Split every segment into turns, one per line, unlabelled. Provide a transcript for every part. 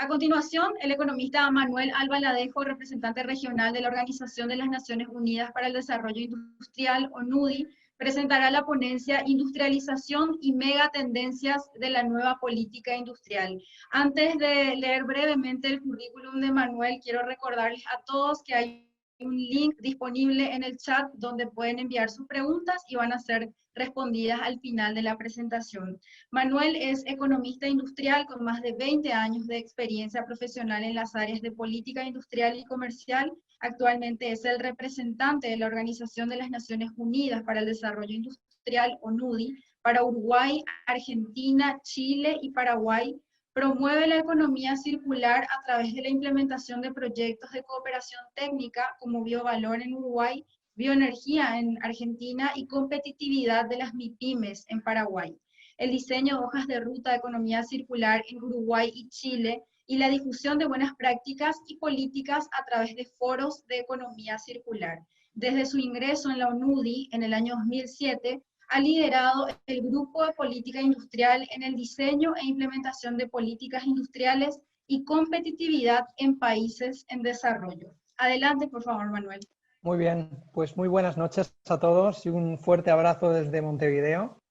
A continuación, el economista Manuel Albaladejo, representante regional de la Organización de las Naciones Unidas para el Desarrollo Industrial, ONUDI, presentará la ponencia Industrialización y Megatendencias de la Nueva Política Industrial. Antes de leer brevemente el currículum de Manuel, quiero recordarles a todos que hay un link disponible en el chat donde pueden enviar sus preguntas y van a ser respondidas al final de la presentación. Manuel es economista industrial con más de 20 años de experiencia profesional en las áreas de política industrial y comercial. Actualmente es el representante de la Organización de las Naciones Unidas para el Desarrollo Industrial, ONUDI, para Uruguay, Argentina, Chile y Paraguay. Promueve la economía circular a través de la implementación de proyectos de cooperación técnica como Biovalor en Uruguay, Bioenergía en Argentina y competitividad de las MIPYMES en Paraguay. El diseño de hojas de ruta de economía circular en Uruguay y Chile y la difusión de buenas prácticas y políticas a través de foros de economía circular. Desde su ingreso en la ONUDI en el año 2007, ha liderado el Grupo de Política Industrial en el diseño e implementación de políticas industriales y competitividad en países en desarrollo. Adelante, por favor, Manuel.
Muy bien, pues muy buenas noches a todos y un fuerte abrazo desde Montevideo.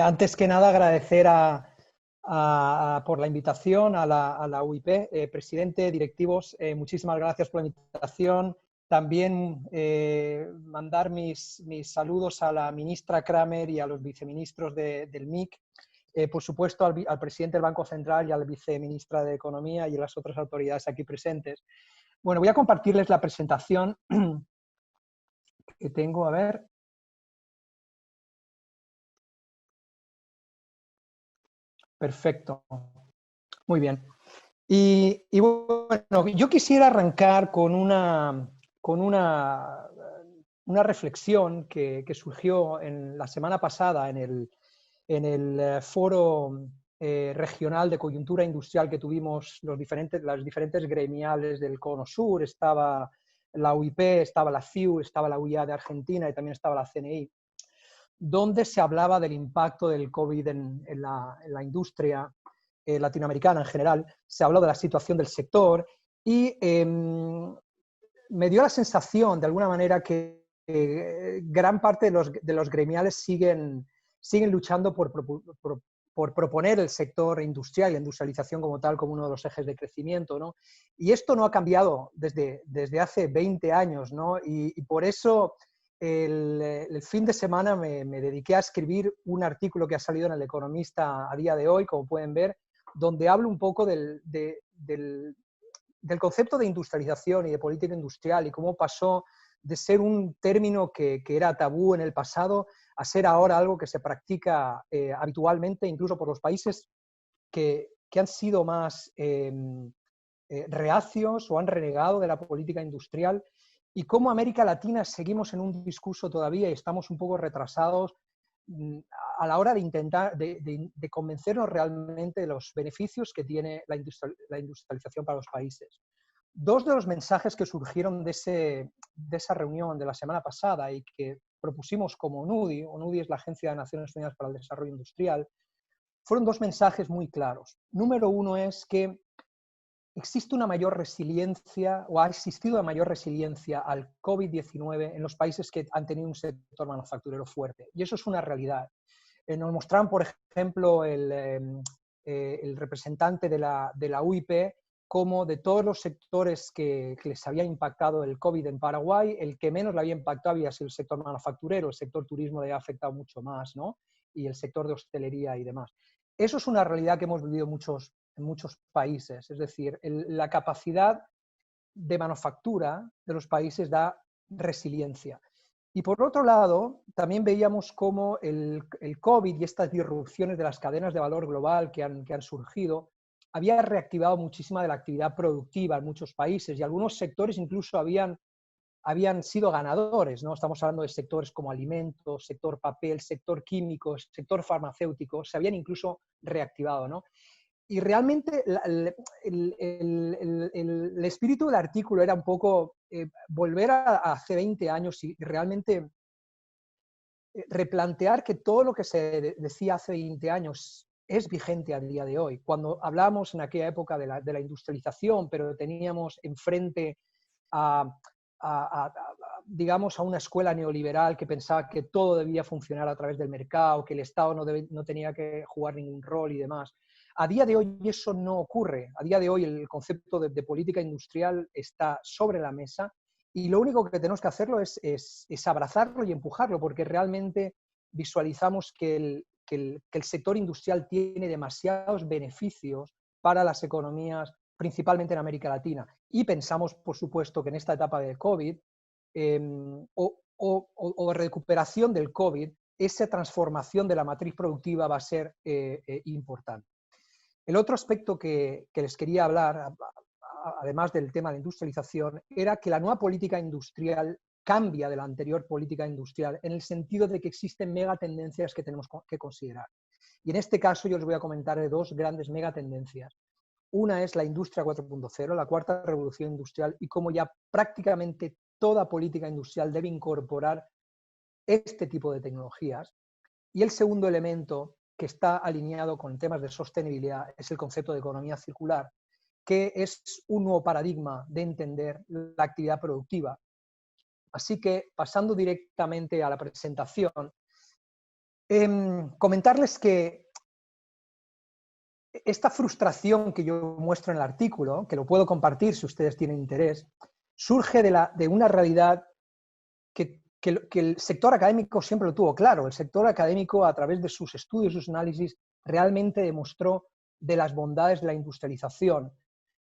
Antes que nada, agradecer por la invitación a la UIP, presidente, directivos, muchísimas gracias por la invitación. También mandar mis saludos a la ministra Kramer y a los viceministros del MIC, por supuesto al presidente del Banco Central y a la viceministra de Economía y a las otras autoridades aquí presentes. Bueno, voy a compartirles la presentación que tengo, a ver. Perfecto. Muy bien. Y bueno, yo quisiera arrancar con una reflexión que surgió la semana pasada en el foro regional de coyuntura industrial que tuvimos las diferentes gremiales del Cono Sur. Estaba la UIP, estaba la CIU, estaba la UIA de Argentina y también estaba la CNI, donde se hablaba del impacto del COVID en la industria latinoamericana en general. Se habló de la situación del sector y me dio la sensación, de alguna manera, que gran parte de los gremiales siguen luchando por proponer el sector industrial y la industrialización como tal, como uno de los ejes de crecimiento, ¿no? Y esto no ha cambiado desde hace 20 años, ¿no? Y por eso el fin de semana me dediqué a escribir un artículo que ha salido en El Economista a día de hoy, como pueden ver, donde hablo un poco del concepto de industrialización y de política industrial y cómo pasó de ser un término que era tabú en el pasado a ser ahora algo que se practica habitualmente, incluso por los países que han sido más reacios o han renegado de la política industrial, y cómo América Latina seguimos en un discurso todavía y estamos un poco retrasados a la hora de intentar de convencernos realmente de los beneficios que tiene la industrialización para los países. Dos de los mensajes que surgieron de esa reunión de la semana pasada y que propusimos como ONUDI, ONUDI es la Agencia de Naciones Unidas para el Desarrollo Industrial, fueron dos mensajes muy claros. Número uno es que existe una mayor resiliencia, o ha existido una mayor resiliencia al COVID-19 en los países que han tenido un sector manufacturero fuerte. Y eso es una realidad. Nos mostraron, por ejemplo, el representante de la UIP, como de todos los sectores que les había impactado el COVID en Paraguay, el que menos le había impactado había sido el sector manufacturero, el sector turismo le había afectado mucho más, ¿no? Y el sector de hostelería y demás. Eso es una realidad que hemos vivido en muchos países, es decir, la capacidad de manufactura de los países da resiliencia. Y por otro lado, también veíamos cómo el COVID y estas disrupciones de las cadenas de valor global que han surgido había reactivado muchísima de la actividad productiva en muchos países, y algunos sectores incluso habían sido ganadores, ¿no? Estamos hablando de sectores como alimentos, sector papel, sector químico, sector farmacéutico, se habían incluso reactivado, ¿no? Y realmente el espíritu del artículo era un poco volver a hace 20 años y realmente replantear que todo lo que se decía hace 20 años es vigente a día de hoy. Cuando hablábamos en aquella época de la industrialización, pero teníamos enfrente a, digamos, a una escuela neoliberal que pensaba que todo debía funcionar a través del mercado, que el Estado no tenía que jugar ningún rol y demás. A día de hoy eso no ocurre. A día de hoy el concepto de política industrial está sobre la mesa y lo único que tenemos que hacerlo es abrazarlo y empujarlo, porque realmente visualizamos que el sector industrial tiene demasiados beneficios para las economías, principalmente en América Latina. Y pensamos, por supuesto, que en esta etapa del COVID o recuperación del COVID, esa transformación de la matriz productiva va a ser importante. El otro aspecto que les quería hablar, además del tema de la industrialización, era que la nueva política industrial cambia de la anterior política industrial en el sentido de que existen megatendencias que tenemos que considerar. Y en este caso yo os voy a comentar de dos grandes megatendencias. Una es la industria 4.0, la cuarta revolución industrial, y cómo ya prácticamente toda política industrial debe incorporar este tipo de tecnologías. Y el segundo elemento que está alineado con temas de sostenibilidad es el concepto de economía circular, que es un nuevo paradigma de entender la actividad productiva. Así que, pasando directamente a la presentación, comentarles que esta frustración que yo muestro en el artículo, que lo puedo compartir si ustedes tienen interés, surge de una realidad que el sector académico siempre lo tuvo claro. El sector académico, a través de sus estudios, sus análisis, realmente demostró de las bondades de la industrialización.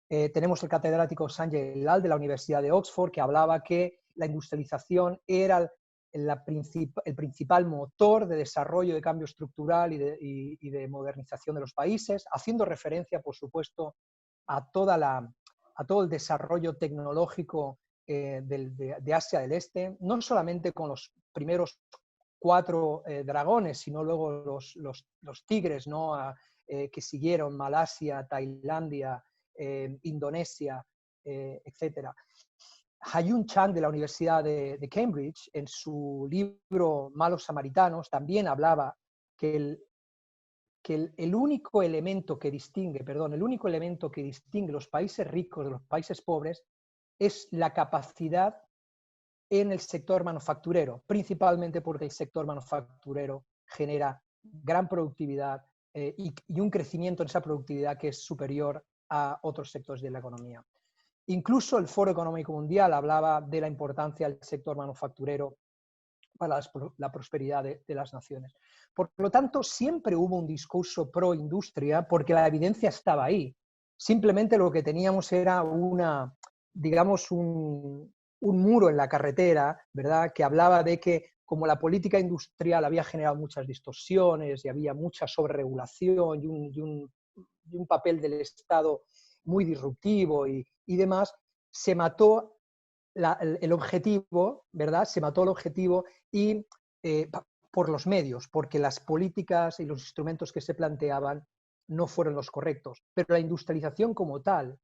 Tenemos el catedrático Sanjay Lal de la Universidad de Oxford, que hablaba que la industrialización era el principal motor de desarrollo, de cambio estructural y de modernización de los países, haciendo referencia, por supuesto, a todo el desarrollo tecnológico de Asia del Este, no solamente con los primeros 4 dragones, sino luego los tigres, ¿no? Que siguieron, Malasia, Tailandia, Indonesia, etc. Ha-Joon Chang de la Universidad de Cambridge, en su libro Malos Samaritanos, también hablaba que el único elemento que distingue los países ricos de los países pobres es la capacidad en el sector manufacturero, principalmente porque el sector manufacturero genera gran productividad y un crecimiento en esa productividad que es superior a otros sectores de la economía. Incluso el Foro Económico Mundial hablaba de la importancia del sector manufacturero para la prosperidad de las naciones. Por lo tanto, siempre hubo un discurso pro industria porque la evidencia estaba ahí. Simplemente lo que teníamos era digamos, un muro en la carretera, ¿verdad?, que hablaba de que como la política industrial había generado muchas distorsiones y había mucha sobreregulación y un papel del Estado muy disruptivo y demás, se mató el objetivo, ¿verdad? Se mató el objetivo y por los medios, porque las políticas y los instrumentos que se planteaban no fueron los correctos. Pero la industrialización como tal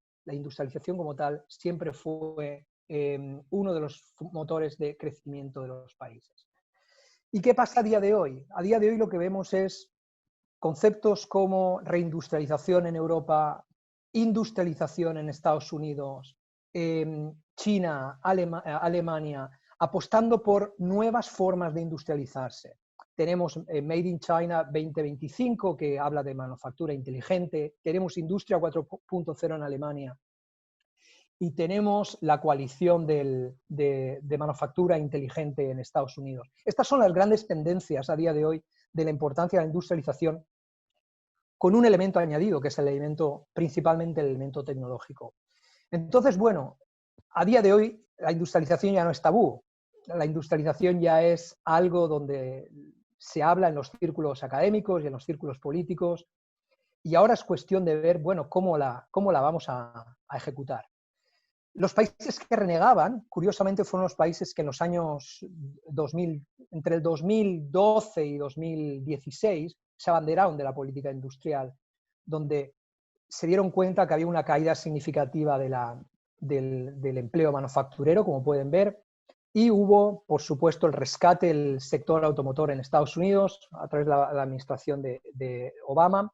siempre fue uno de los motores de crecimiento de los países. ¿Y qué pasa a día de hoy? A día de hoy lo que vemos es conceptos como reindustrialización en Europa, industrialización en Estados Unidos, China, Alemania, apostando por nuevas formas de industrializarse. Tenemos Made in China 2025, que habla de manufactura inteligente. Tenemos Industria 4.0 en Alemania. Y tenemos la coalición de manufactura inteligente en Estados Unidos. Estas son las grandes tendencias a día de hoy de la importancia de la industrialización, con un elemento añadido, que es principalmente el elemento tecnológico. Entonces, bueno, a día de hoy la industrialización ya no es tabú. La industrialización ya es algo donde se habla en los círculos académicos y en los círculos políticos, y ahora es cuestión de ver, bueno, cómo la vamos a ejecutar. Los países que renegaban, curiosamente, fueron los países que en los años 2000, entre el 2012 y 2016, se abanderaron de la política industrial, donde se dieron cuenta que había una caída significativa del empleo manufacturero, como pueden ver, y hubo, por supuesto, el rescate del sector automotor en Estados Unidos a través de la administración de Obama,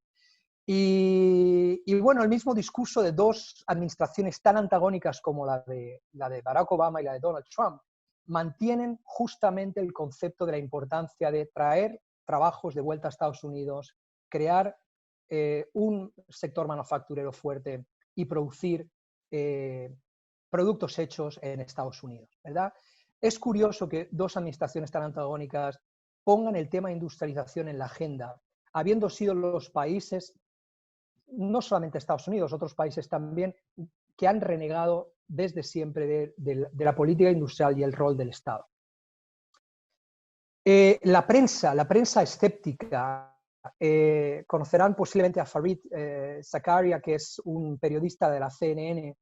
Y bueno, el mismo discurso de dos administraciones tan antagónicas como la de Barack Obama y la de Donald Trump mantienen justamente el concepto de la importancia de traer trabajos de vuelta a Estados Unidos, crear un sector manufacturero fuerte y producir productos hechos en Estados Unidos, ¿verdad? Es curioso que dos administraciones tan antagónicas pongan el tema de industrialización en la agenda, habiendo sido los países, no solamente Estados Unidos, otros países también, que han renegado desde siempre de la política industrial y el rol del Estado. La prensa escéptica, conocerán posiblemente a Fareed Zakaria, que es un periodista de la CNN,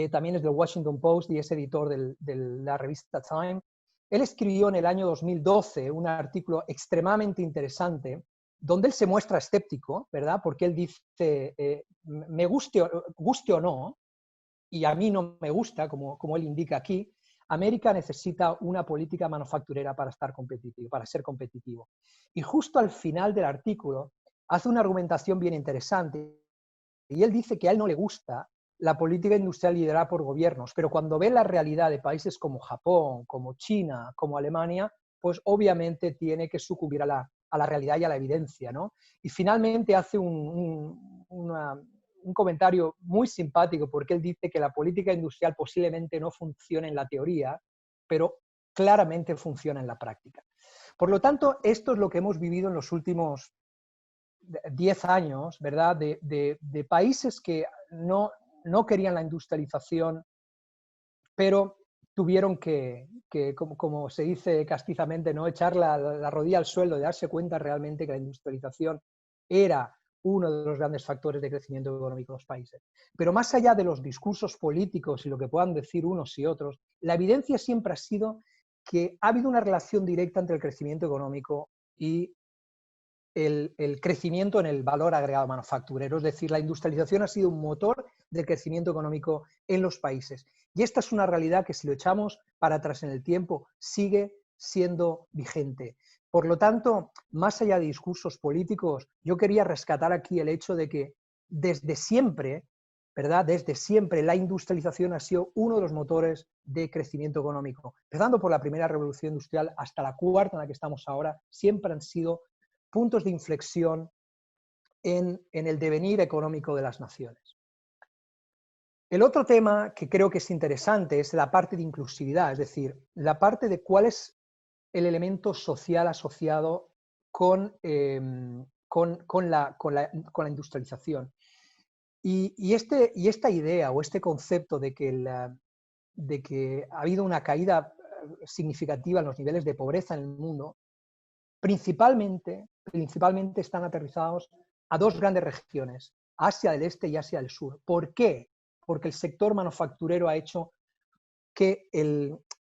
también es del Washington Post y es editor de la revista Time. Él escribió en el año 2012 un artículo extremadamente interesante donde él se muestra escéptico, ¿verdad? Porque él dice, me guste o no, y a mí no me gusta, como él indica aquí, América necesita una política manufacturera para estar competitivo, para ser competitivo. Y justo al final del artículo hace una argumentación bien interesante, y él dice que a él no le gusta la política industrial liderada por gobiernos, pero cuando ve la realidad de países como Japón, como China, como Alemania, pues obviamente tiene que sucumbir a la realidad y a la evidencia, ¿no? Y finalmente hace un comentario muy simpático, porque él dice que la política industrial posiblemente no funcione en la teoría, pero claramente funciona en la práctica. Por lo tanto, esto es lo que hemos vivido en los últimos 10 años, ¿verdad? De países que no querían la industrialización, pero tuvieron que como se dice castizamente, ¿no? Echar la rodilla al suelo y darse cuenta realmente que la industrialización era uno de los grandes factores de crecimiento económico de los países. Pero más allá de los discursos políticos y lo que puedan decir unos y otros, la evidencia siempre ha sido que ha habido una relación directa entre el crecimiento económico y el crecimiento en el valor agregado manufacturero. Es decir, la industrialización ha sido un motor del crecimiento económico en los países. Y esta es una realidad que, si lo echamos para atrás en el tiempo, sigue siendo vigente. Por lo tanto, más allá de discursos políticos, yo quería rescatar aquí el hecho de que desde siempre, ¿verdad? Desde siempre la industrialización ha sido uno de los motores de crecimiento económico. Empezando por la primera revolución industrial hasta la cuarta en la que estamos ahora, siempre han sido puntos de inflexión en el devenir económico de las naciones. El otro tema que creo que es interesante es la parte de inclusividad, es decir, la parte de cuál es el elemento social asociado con la industrialización. Y esta idea o este concepto de que ha habido una caída significativa en los niveles de pobreza en el mundo, principalmente están aterrizados a dos grandes regiones, Asia del Este y Asia del Sur. ¿Por qué? Porque el sector manufacturero ha hecho que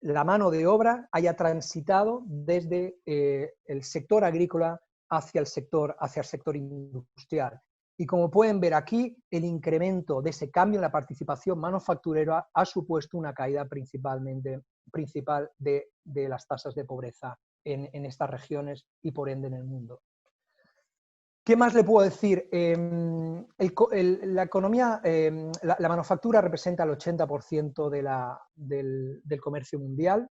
la mano de obra haya transitado desde el sector agrícola hacia el sector industrial. Y como pueden ver aquí, el incremento de ese cambio en la participación manufacturera ha supuesto una caída principal de las tasas de pobreza en estas regiones y por ende en el mundo. ¿Qué más le puedo decir? La economía, la manufactura representa el 80% del comercio mundial.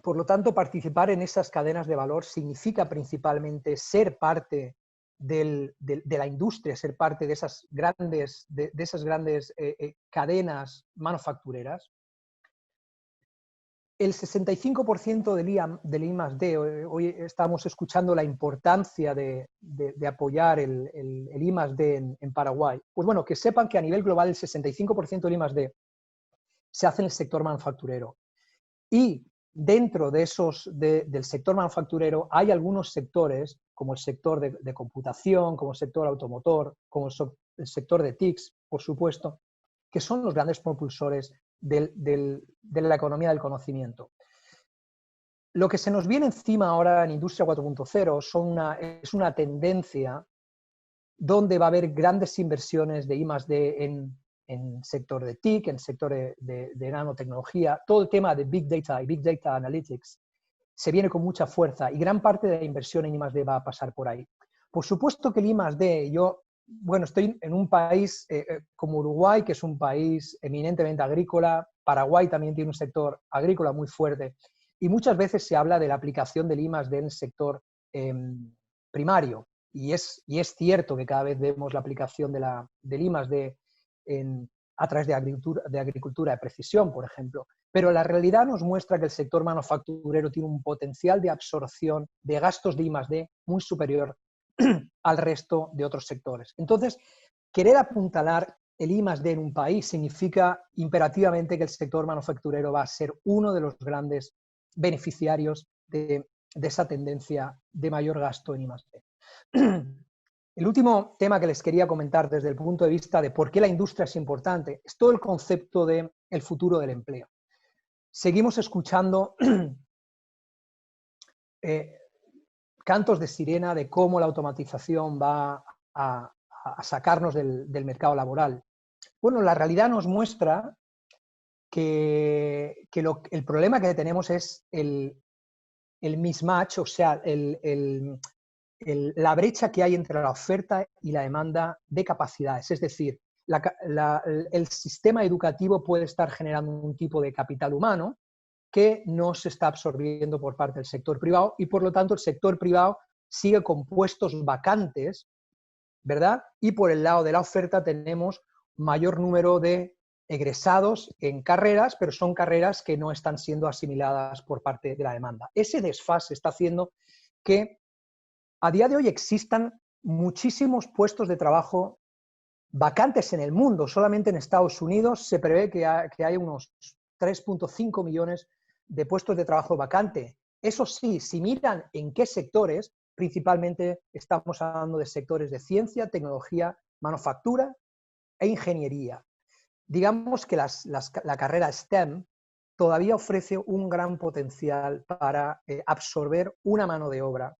Por lo tanto, participar en esas cadenas de valor significa principalmente ser parte de la industria, ser parte de esas grandes cadenas manufactureras. El 65% del I+D, hoy estamos escuchando la importancia de apoyar el I+D en Paraguay. Pues bueno, que sepan que a nivel global el 65% del I+D se hace en el sector manufacturero. Y dentro de del sector manufacturero hay algunos sectores, como el sector de computación, como el sector automotor, como el sector de TICs, por supuesto, que son los grandes propulsores de la economía del conocimiento. Lo que se nos viene encima ahora en Industria 4.0 es una tendencia donde va a haber grandes inversiones de I+D en sector de TIC, en sector de nanotecnología. Todo el tema de Big Data y Big Data Analytics se viene con mucha fuerza y gran parte de la inversión en I+D va a pasar por ahí. Por supuesto que el I+D, bueno, estoy en un país como Uruguay, que es un país eminentemente agrícola. Paraguay también tiene un sector agrícola muy fuerte, y muchas veces se habla de la aplicación del I+D en el sector primario, y es cierto que cada vez vemos la aplicación del I+D a través de agricultura de precisión, por ejemplo, pero la realidad nos muestra que el sector manufacturero tiene un potencial de absorción de gastos de I+D muy superior al resto de otros sectores. Entonces, querer apuntalar el I+D en un país significa imperativamente que el sector manufacturero va a ser uno de los grandes beneficiarios de esa tendencia de mayor gasto en I+D. El último tema que les quería comentar desde el punto de vista de por qué la industria es importante es todo el concepto del futuro del empleo. Seguimos escuchando cantos de sirena de cómo la automatización va a sacarnos del mercado laboral. Bueno, la realidad nos muestra que el problema que tenemos es el mismatch, o sea, la brecha que hay entre la oferta y la demanda de capacidades. Es decir, el sistema educativo puede estar generando un tipo de capital humano que no se está absorbiendo por parte del sector privado, y por lo tanto el sector privado sigue con puestos vacantes, ¿verdad? Y por el lado de la oferta tenemos mayor número de egresados en carreras, pero son carreras que no están siendo asimiladas por parte de la demanda. Ese desfase está haciendo que a día de hoy existan muchísimos puestos de trabajo vacantes en el mundo. Solamente en Estados Unidos se prevé que hay unos 3,5 millones de puestos de trabajo vacante. Eso sí, si miran en qué sectores, principalmente estamos hablando de sectores de ciencia, tecnología, manufactura e ingeniería. Digamos que la carrera STEM todavía ofrece un gran potencial para absorber una mano de obra,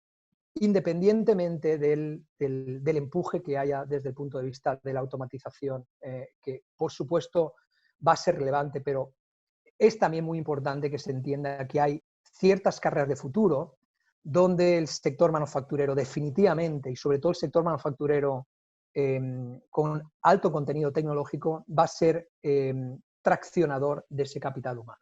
independientemente del empuje que haya desde el punto de vista de la automatización, que por supuesto va a ser relevante, pero es también muy importante que se entienda que hay ciertas carreras de futuro donde el sector manufacturero definitivamente, y sobre todo el sector manufacturero con alto contenido tecnológico, va a ser traccionador de ese capital humano.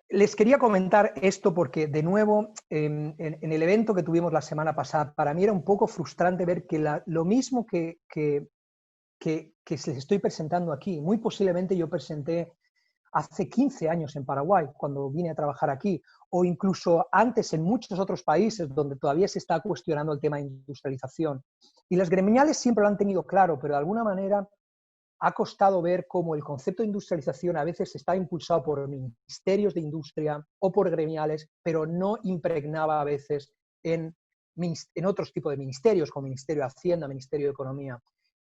Les quería comentar esto porque, de nuevo, en el evento que tuvimos la semana pasada, para mí era un poco frustrante ver que lo mismo que les estoy presentando aquí, muy posiblemente yo presenté hace 15 años en Paraguay, cuando vine a trabajar aquí, o incluso antes en muchos otros países donde todavía se está cuestionando el tema de industrialización. Y las gremiales siempre lo han tenido claro, pero de alguna manera ha costado ver cómo el concepto de industrialización a veces está impulsado por ministerios de industria o por gremiales, pero no impregnaba a veces en otros tipos de ministerios, como Ministerio de Hacienda, Ministerio de Economía.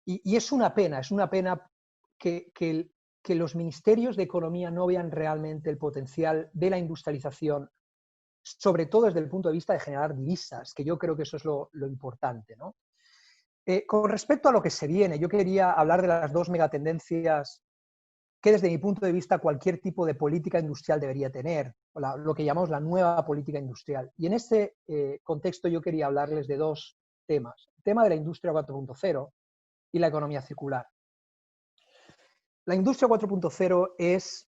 Y es una pena que los ministerios de Economía no vean realmente el potencial de la industrialización, sobre todo desde el punto de vista de generar divisas, que yo creo que eso es lo importante, ¿no? Con respecto a lo que se viene, yo quería hablar de las dos megatendencias que desde mi punto de vista cualquier tipo de política industrial debería tener, lo que llamamos la nueva política industrial. Y en este contexto yo quería hablarles de dos temas. El tema de la industria 4.0 y la economía circular. La industria 4.0 es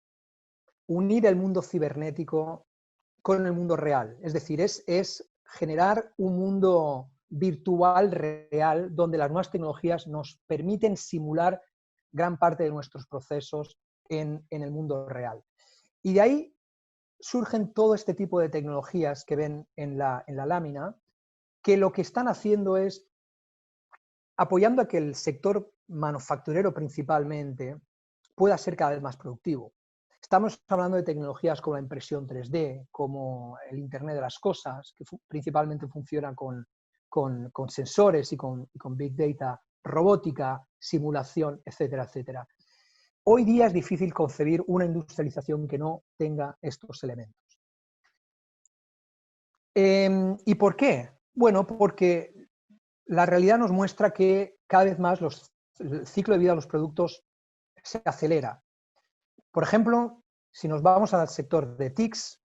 unir el mundo cibernético con el mundo real. Es decir, es generar un mundo virtual real donde las nuevas tecnologías nos permiten simular gran parte de nuestros procesos en el mundo real. Y de ahí surgen todo este tipo de tecnologías que ven en la lámina, que lo que están haciendo es apoyando a que el sector manufacturero principalmente pueda ser cada vez más productivo. Estamos hablando de tecnologías como la impresión 3D, como el Internet de las Cosas, que principalmente funciona con sensores y con Big Data, robótica, simulación, etcétera, etcétera. Hoy día es difícil concebir una industrialización que no tenga estos elementos. ¿Y por qué? Bueno, porque la realidad nos muestra que cada vez más el ciclo de vida de los productos se acelera. Por ejemplo, si nos vamos al sector de TICs,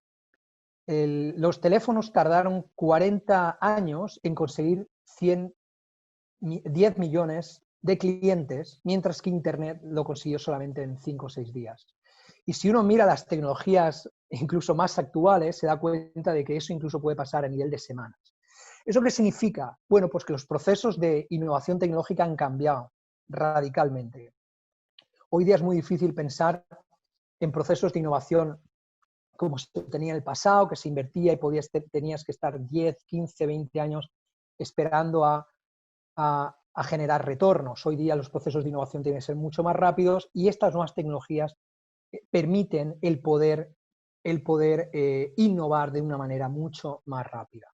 los teléfonos tardaron 40 años en conseguir 10 millones de clientes, mientras que Internet lo consiguió solamente en 5 o 6 días. Y si uno mira las tecnologías incluso más actuales, se da cuenta de que eso incluso puede pasar a nivel de semanas. ¿Eso qué significa? Bueno, pues que los procesos de innovación tecnológica han cambiado radicalmente. Hoy día es muy difícil pensar en procesos de innovación como se tenía en el pasado, que se invertía y tenías que estar 10, 15, 20 años esperando a generar retornos. Hoy día los procesos de innovación tienen que ser mucho más rápidos y estas nuevas tecnologías permiten el poder innovar de una manera mucho más rápida.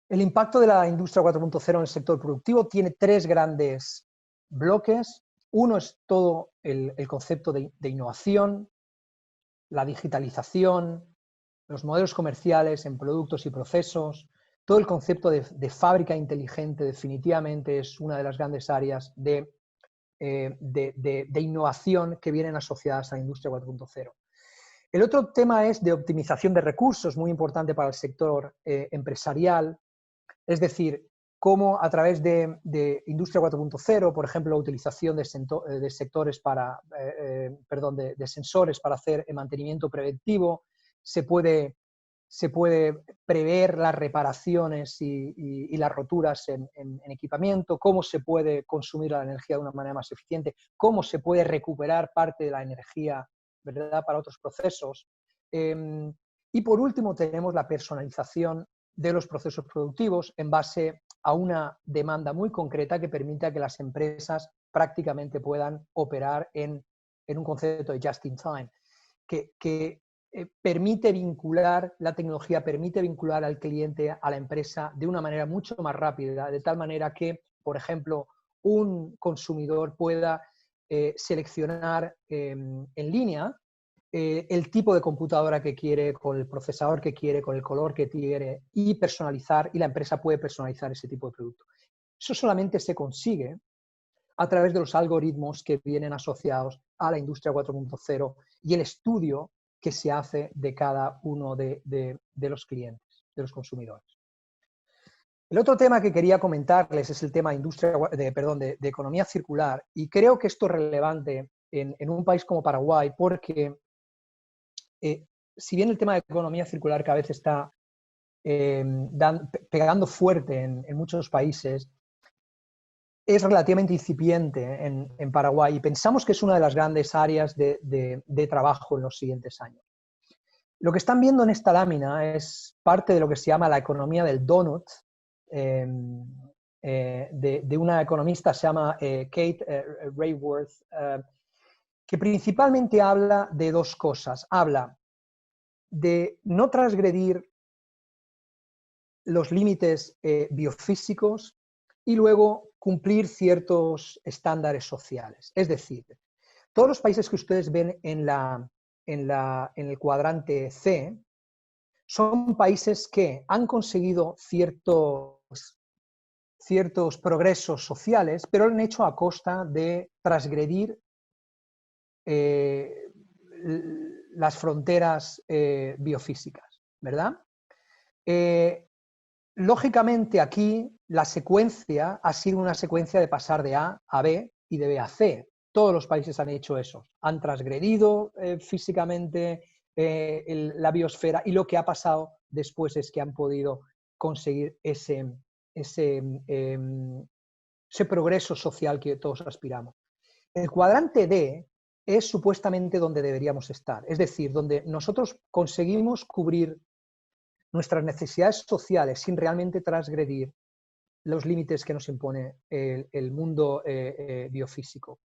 El impacto de la industria 4.0 en el sector productivo tiene 3 grandes bloques. Uno es todo el concepto de innovación, la digitalización, los modelos comerciales en productos y procesos, todo el concepto de fábrica inteligente definitivamente es una de las grandes áreas de innovación que vienen asociadas a la industria 4.0. El otro tema es de optimización de recursos, muy importante para el sector empresarial, es decir, cómo a través de industria 4.0, por ejemplo, la utilización de sensores para hacer mantenimiento preventivo, se puede prever las reparaciones y las roturas en equipamiento, cómo se puede consumir la energía de una manera más eficiente, cómo se puede recuperar parte de la energía, ¿verdad?, para otros procesos. Y por último tenemos la personalización de los procesos productivos en base a una demanda muy concreta que permita que las empresas prácticamente puedan operar en un concepto de just in time, que permite vincular, la tecnología permite vincular al cliente a la empresa de una manera mucho más rápida, de tal manera que, por ejemplo, un consumidor pueda seleccionar en línea el tipo de computadora que quiere, con el procesador que quiere, con el color que quiere y personalizar, y la empresa puede personalizar ese tipo de producto. Eso solamente se consigue a través de los algoritmos que vienen asociados a la industria 4.0 y el estudio que se hace de cada uno de los clientes, de los consumidores. El otro tema que quería comentarles es el tema de economía circular, y creo que esto es relevante en un país como Paraguay porque si bien el tema de economía circular cada vez está pegando fuerte en muchos países, es relativamente incipiente en Paraguay y pensamos que es una de las grandes áreas de trabajo en los siguientes años. Lo que están viendo en esta lámina es parte de lo que se llama la economía del donut, de una economista, se llama Kate Raworth, que principalmente habla de 2 cosas. Habla de no transgredir los límites biofísicos y luego cumplir ciertos estándares sociales. Es decir, todos los países que ustedes ven en el cuadrante C son países que han conseguido ciertos progresos sociales, pero lo han hecho a costa de transgredir las fronteras biofísicas, ¿verdad? Lógicamente aquí la secuencia ha sido una secuencia de pasar de A a B y de B a C. Todos los países han hecho eso, han transgredido físicamente la biosfera, y lo que ha pasado después es que han podido conseguir ese progreso social que todos aspiramos. El cuadrante D es supuestamente donde deberíamos estar, es decir, donde nosotros conseguimos cubrir nuestras necesidades sociales sin realmente transgredir los límites que nos impone el mundo biofísico.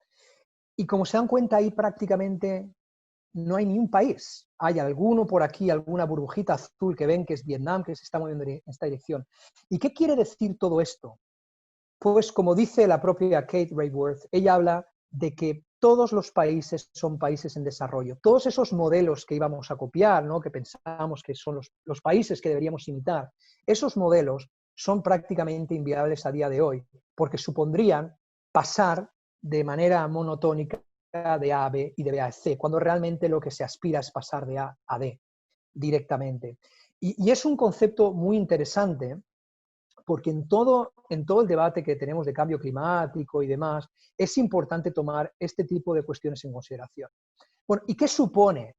Y como se dan cuenta, ahí prácticamente no hay ni un país. Hay alguno por aquí, alguna burbujita azul que ven que es Vietnam, que se está moviendo en esta dirección. ¿Y qué quiere decir todo esto? Pues como dice la propia Kate Raworth, ella habla de que todos los países son países en desarrollo. Todos esos modelos que íbamos a copiar, ¿no?, que pensábamos que son los países que deberíamos imitar, esos modelos son prácticamente inviables a día de hoy, porque supondrían pasar de manera monotónica de A a B y de B a C, cuando realmente lo que se aspira es pasar de A a D. directamente. Y es un concepto muy interesante porque en todo el debate que tenemos de cambio climático y demás, es importante tomar este tipo de cuestiones en consideración. Bueno, ¿y qué supone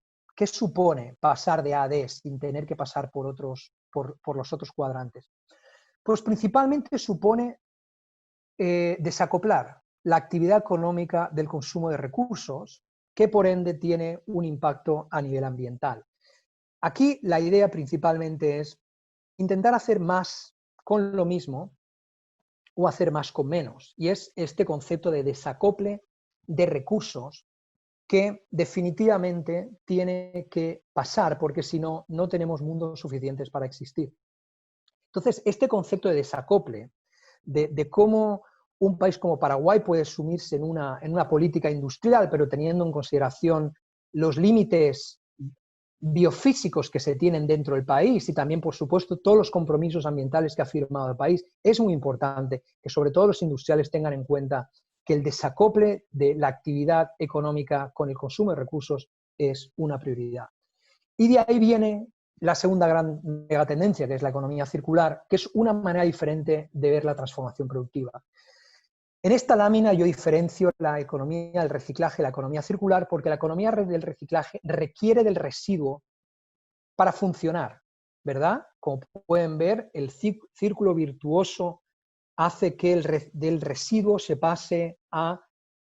pasar de A a D sin tener que pasar por los otros cuadrantes? Pues principalmente supone desacoplar la actividad económica del consumo de recursos, que por ende tiene un impacto a nivel ambiental. Aquí la idea principalmente es intentar hacer más con lo mismo o hacer más con menos. Y es este concepto de desacople de recursos que definitivamente tiene que pasar, porque si no, no tenemos mundos suficientes para existir. Entonces, este concepto de desacople, de cómo un país como Paraguay puede sumirse en una política industrial, pero teniendo en consideración los límites biofísicos que se tienen dentro del país y también, por supuesto, todos los compromisos ambientales que ha firmado el país, es muy importante que sobre todo los industriales tengan en cuenta que el desacople de la actividad económica con el consumo de recursos es una prioridad. Y de ahí viene la segunda gran megatendencia, que es la economía circular, que es una manera diferente de ver la transformación productiva. En esta lámina yo diferencio la economía del reciclaje y la economía circular, porque la economía del reciclaje requiere del residuo para funcionar, ¿verdad? Como pueden ver, el círculo virtuoso hace que del residuo se pase a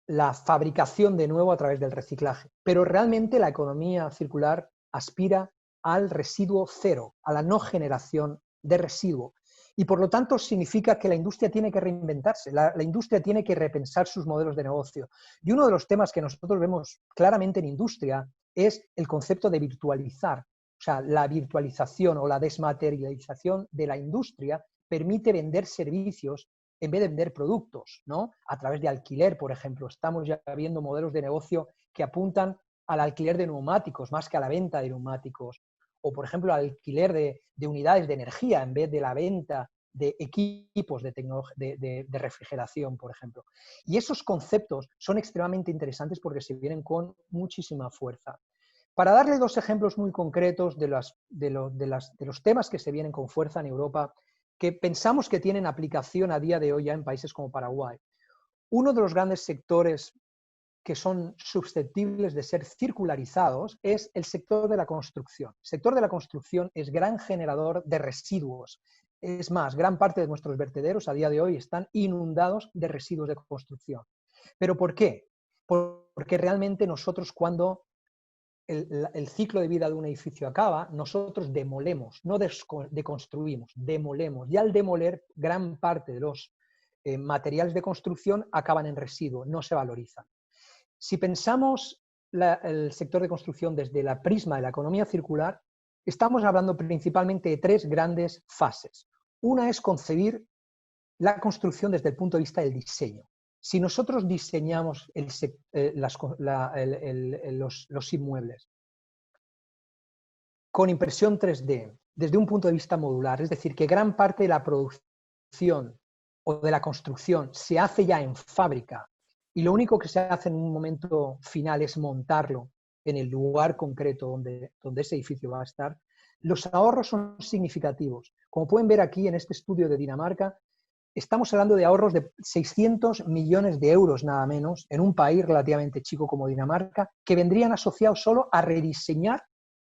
la fabricación de nuevo a través del reciclaje. Pero realmente la economía circular aspira al residuo cero, a la no generación de residuo. Y por lo tanto significa que la industria tiene que reinventarse, la industria tiene que repensar sus modelos de negocio. Y uno de los temas que nosotros vemos claramente en industria es el concepto de virtualizar. O sea, la virtualización o la desmaterialización de la industria permite vender servicios en vez de vender productos, ¿no? A través de alquiler, por ejemplo. Estamos ya viendo modelos de negocio que apuntan al alquiler de neumáticos más que a la venta de neumáticos. O, por ejemplo, al alquiler de unidades de energía en vez de la venta de equipos de refrigeración, por ejemplo. Y esos conceptos son extremadamente interesantes porque se vienen con muchísima fuerza. Para darle dos ejemplos muy concretos de los temas que se vienen con fuerza en Europa, que pensamos que tienen aplicación a día de hoy ya en países como Paraguay. Uno de los grandes sectores que son susceptibles de ser circularizados es el sector de la construcción. El sector de la construcción es gran generador de residuos. Es más, gran parte de nuestros vertederos a día de hoy están inundados de residuos de construcción. ¿Pero por qué? Porque realmente nosotros cuando el ciclo de vida de un edificio acaba, nosotros demolemos, no deconstruimos, demolemos. Y al demoler, gran parte de los materiales de construcción acaban en residuo, no se valorizan. Si pensamos el sector de construcción desde la prisma de la economía circular, estamos hablando principalmente de tres grandes fases. Una es concebir la construcción desde el punto de vista del diseño. Si nosotros diseñamos los inmuebles con impresión 3D, desde un punto de vista modular, es decir, que gran parte de la producción o de la construcción se hace ya en fábrica y lo único que se hace en un momento final es montarlo en el lugar concreto donde ese edificio va a estar, los ahorros son significativos. Como pueden ver aquí en este estudio de Dinamarca, estamos hablando de ahorros de 600 millones de euros nada menos en un país relativamente chico como Dinamarca, que vendrían asociados solo a rediseñar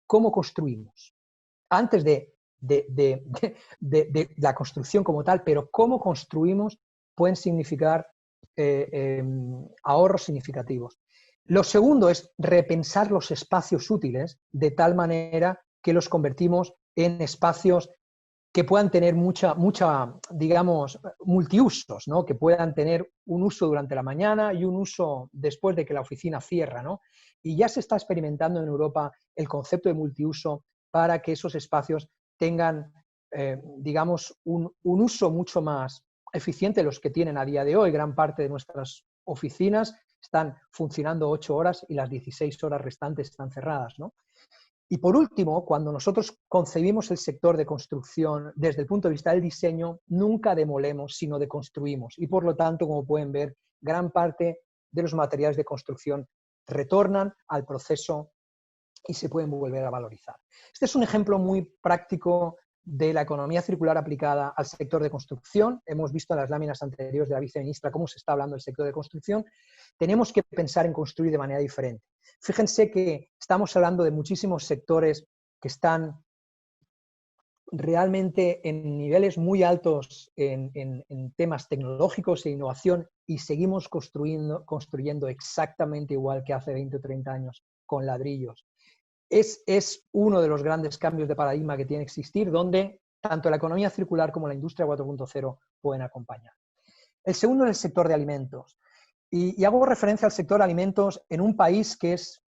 cómo construimos. Antes de la construcción como tal, pero cómo construimos pueden significar ahorros significativos. Lo segundo es repensar los espacios útiles de tal manera que los convertimos en espacios que puedan tener mucha digamos, multiusos, ¿no? Que puedan tener un uso durante la mañana y un uso después de que la oficina cierra, ¿no? Y ya se está experimentando en Europa el concepto de multiuso para que esos espacios tengan, digamos, un uso mucho más eficiente de los que tienen a día de hoy. Gran parte de nuestras oficinas están funcionando 8 horas y las 16 horas restantes están cerradas, ¿no? Y por último, cuando nosotros concebimos el sector de construcción desde el punto de vista del diseño, nunca demolemos, sino deconstruimos. Y por lo tanto, como pueden ver, gran parte de los materiales de construcción retornan al proceso y se pueden volver a valorizar. Este es un ejemplo muy práctico de la economía circular aplicada al sector de construcción. Hemos visto en las láminas anteriores de la viceministra cómo se está hablando del sector de construcción. Tenemos que pensar en construir de manera diferente. Fíjense que estamos hablando de muchísimos sectores que están realmente en niveles muy altos en temas tecnológicos e innovación y seguimos construyendo exactamente igual que hace 20 o 30 años con ladrillos. Es uno de los grandes cambios de paradigma que tiene que existir, donde tanto la economía circular como la industria 4.0 pueden acompañar. El segundo es el sector de alimentos. Y hago referencia al sector de alimentos en un país que es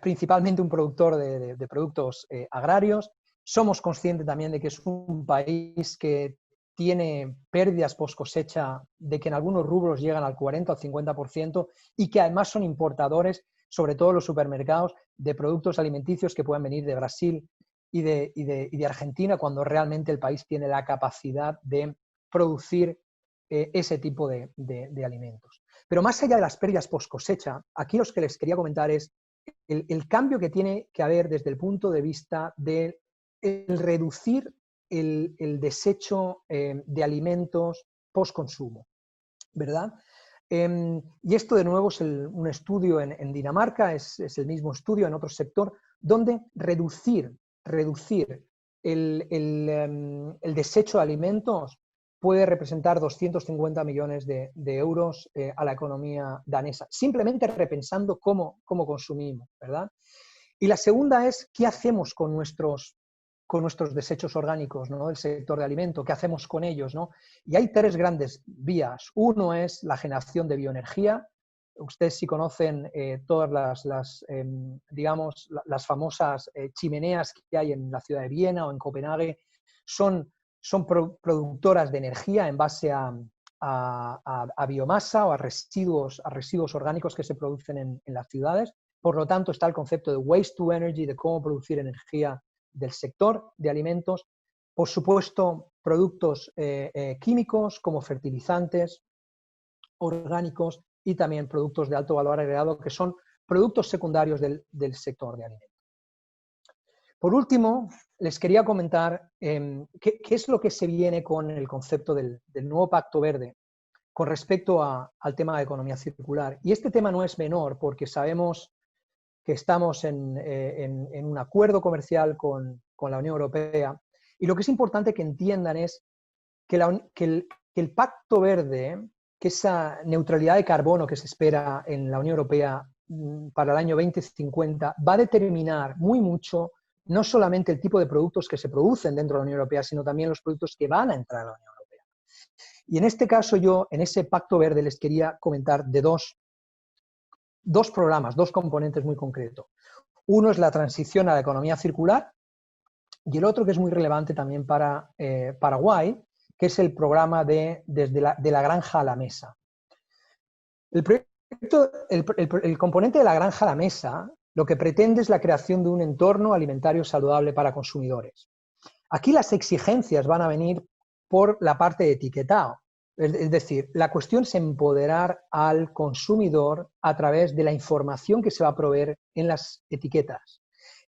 principalmente un productor de productos agrarios. Somos conscientes también de que es un país que tiene pérdidas post cosecha, de que en algunos rubros llegan al 40 o al 50% y que además son importadores, sobre todo los supermercados, de productos alimenticios que pueden venir de Brasil y de Argentina, cuando realmente el país tiene la capacidad de producir ese tipo de alimentos. Pero más allá de las pérdidas post cosecha, aquí lo que les quería comentar es el cambio que tiene que haber desde el punto de vista de el reducir el desecho de alimentos post-consumo, ¿verdad? Y esto de nuevo es un estudio en Dinamarca, es el mismo estudio en otro sector, donde reducir el desecho de alimentos puede representar 250 millones de euros a la economía danesa, simplemente repensando cómo consumimos, ¿verdad? Y la segunda es, ¿qué hacemos con nuestros desechos orgánicos, ¿no?, del sector de alimento? ¿Qué hacemos con ellos, ¿no? Y hay tres grandes vías. Uno es la generación de bioenergía. Ustedes si conocen todas digamos, las famosas chimeneas que hay en la ciudad de Viena o en Copenhague, son productoras de energía en base a biomasa o a residuos orgánicos que se producen en las ciudades. Por lo tanto, está el concepto de waste to energy, de cómo producir energía del sector de alimentos. Por supuesto, productos químicos como fertilizantes orgánicos y también productos de alto valor agregado que son productos secundarios del sector de alimentos. Por último, les quería comentar qué es lo que se viene con el concepto del nuevo Pacto Verde con respecto al tema de economía circular. Y este tema no es menor porque sabemos que estamos en un acuerdo comercial con la Unión Europea y lo que es importante que entiendan es que el Pacto Verde, que esa neutralidad de carbono que se espera en la Unión Europea para el año 2050, va a determinar mucho no solamente el tipo de productos que se producen dentro de la Unión Europea, sino también los productos que van a entrar a la Unión Europea. Y en este caso yo, en ese Pacto Verde, les quería comentar de dos programas, dos componentes muy concretos. Uno es la transición a la economía circular y el otro, que es muy relevante también para Paraguay, que es el programa de la granja a la mesa. El componente de la granja a la mesa lo que pretende es la creación de un entorno alimentario saludable para consumidores. Aquí las exigencias van a venir por la parte de etiquetado. Es decir, la cuestión es empoderar al consumidor a través de la información que se va a proveer en las etiquetas.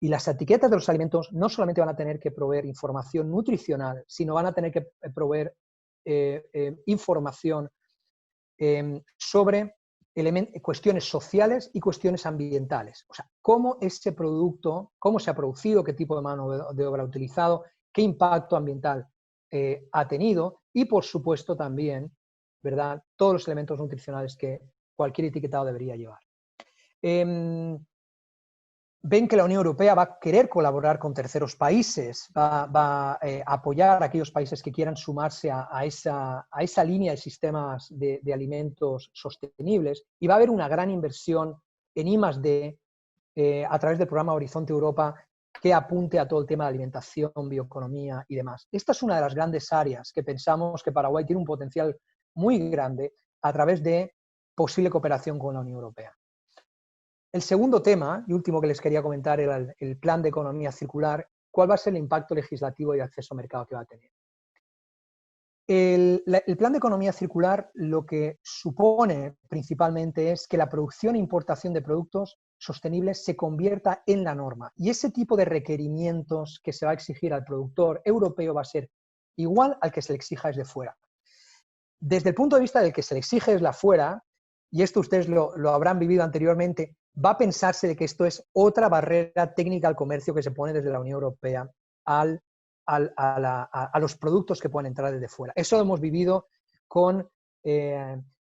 Y las etiquetas de los alimentos no solamente van a tener que proveer información nutricional, sino van a tener que proveer información sobre cuestiones sociales y cuestiones ambientales. O sea, cómo ese producto, cómo se ha producido, qué tipo de mano de obra ha utilizado, qué impacto ambiental ha tenido y, por supuesto, también, ¿verdad?, todos los elementos nutricionales que cualquier etiquetado debería llevar. Ven que la Unión Europea va a querer colaborar con terceros países, va a apoyar a aquellos países que quieran sumarse a esa línea de sistemas de alimentos sostenibles y va a haber una gran inversión en I+D a través del programa Horizonte Europa que apunte a todo el tema de alimentación, bioeconomía y demás. Esta es una de las grandes áreas que pensamos que Paraguay tiene un potencial muy grande a través de posible cooperación con la Unión Europea. El segundo tema, y último que les quería comentar, era el plan de economía circular. ¿Cuál va a ser el impacto legislativo y de acceso a mercado que va a tener? El plan de economía circular lo que supone principalmente es que la producción e importación de productos sostenible se convierta en la norma. Y ese tipo de requerimientos que se va a exigir al productor europeo va a ser igual al que se le exija desde fuera. Desde el punto de vista del que se le exige desde afuera, y esto ustedes lo habrán vivido anteriormente, va a pensarse de que esto es otra barrera técnica al comercio que se pone desde la Unión Europea a los productos que pueden entrar desde fuera. Eso lo hemos vivido con,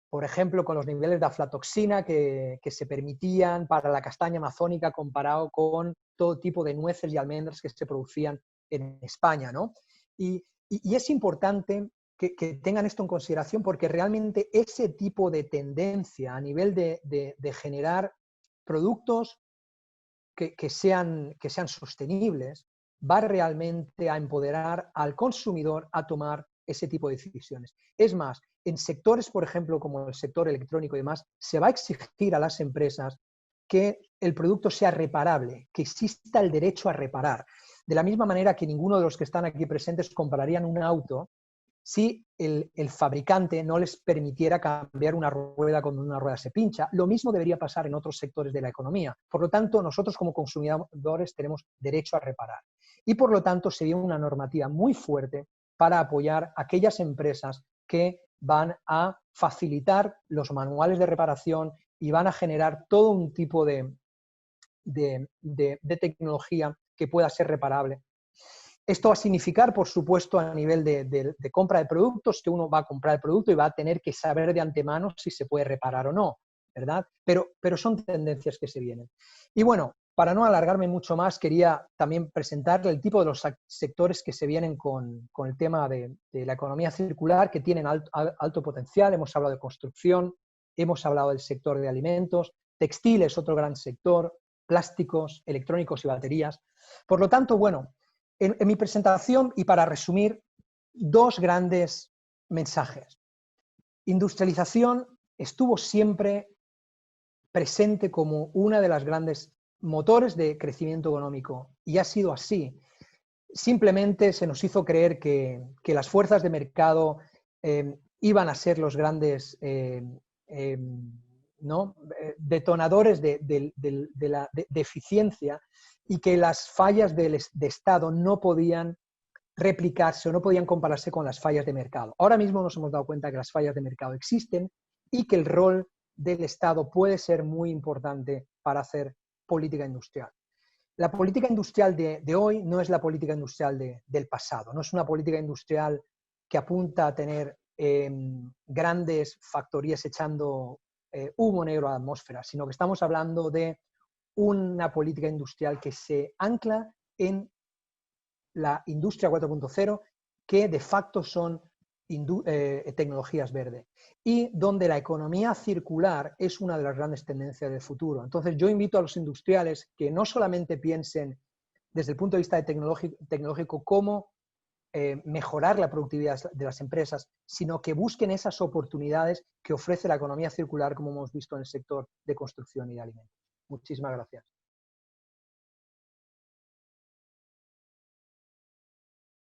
por ejemplo, con los niveles de aflatoxina que se permitían para la castaña amazónica comparado con todo tipo de nueces y almendras que se producían en España, ¿no? Y es importante que tengan esto en consideración porque realmente ese tipo de tendencia a nivel de generar productos que sean sostenibles va realmente a empoderar al consumidor a tomar ese tipo de decisiones. Es más, en sectores, por ejemplo, como el sector electrónico y demás, se va a exigir a las empresas que el producto sea reparable, que exista el derecho a reparar. De la misma manera que ninguno de los que están aquí presentes comprarían un auto si el fabricante no les permitiera cambiar una rueda cuando una rueda se pincha. Lo mismo debería pasar en otros sectores de la economía. Por lo tanto, nosotros como consumidores tenemos derecho a reparar. Y por lo tanto, sería una normativa muy fuerte para apoyar a aquellas empresas que van a facilitar los manuales de reparación y van a generar todo un tipo de tecnología que pueda ser reparable. Esto va a significar, por supuesto, a nivel de compra de productos, que uno va a comprar el producto y va a tener que saber de antemano si se puede reparar o no, ¿verdad? Pero son tendencias que se vienen. Y bueno, para no alargarme mucho más, quería también presentar el tipo de los sectores que se vienen con el tema de la economía circular, que tienen alto potencial. Hemos hablado de construcción, hemos hablado del sector de alimentos, textil es otro gran sector, plásticos, electrónicos y baterías. Por lo tanto, bueno, en mi presentación, y para resumir, dos grandes mensajes. Industrialización estuvo siempre presente como una de las grandes motores de crecimiento económico y ha sido así. Simplemente se nos hizo creer que las fuerzas de mercado iban a ser los grandes ¿no? Detonadores de eficiencia y que las fallas de Estado no podían replicarse o no podían compararse con las fallas de mercado. Ahora mismo nos hemos dado cuenta que las fallas de mercado existen y que el rol del Estado puede ser muy importante para hacer política industrial. La política industrial de hoy no es la política industrial del pasado, no es una política industrial que apunta a tener grandes factorías echando humo negro a la atmósfera, sino que estamos hablando de una política industrial que se ancla en la industria 4.0, que de facto son tecnologías verdes, y donde la economía circular es una de las grandes tendencias del futuro. Entonces yo invito a los industriales que no solamente piensen desde el punto de vista tecnológico cómo mejorar la productividad de las empresas, sino que busquen esas oportunidades que ofrece la economía circular, como hemos visto en el sector de construcción y de alimentos. Muchísimas gracias.